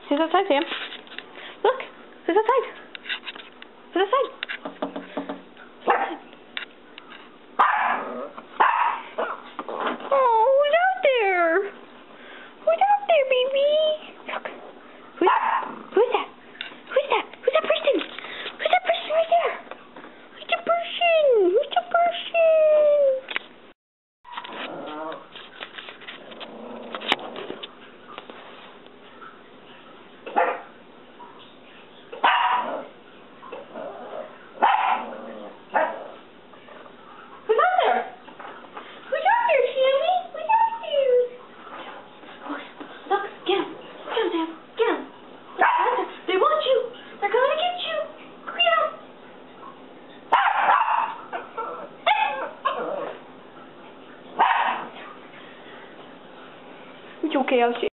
Who's outside, Sam? Look! Who's outside? Who's outside? Oh, who's out there? Who's out there, baby? Look. Who's that? Who's that? Who's that? Who's that person? Who's that person right there? Who's the person? Who's the person? It's okay, I'll see.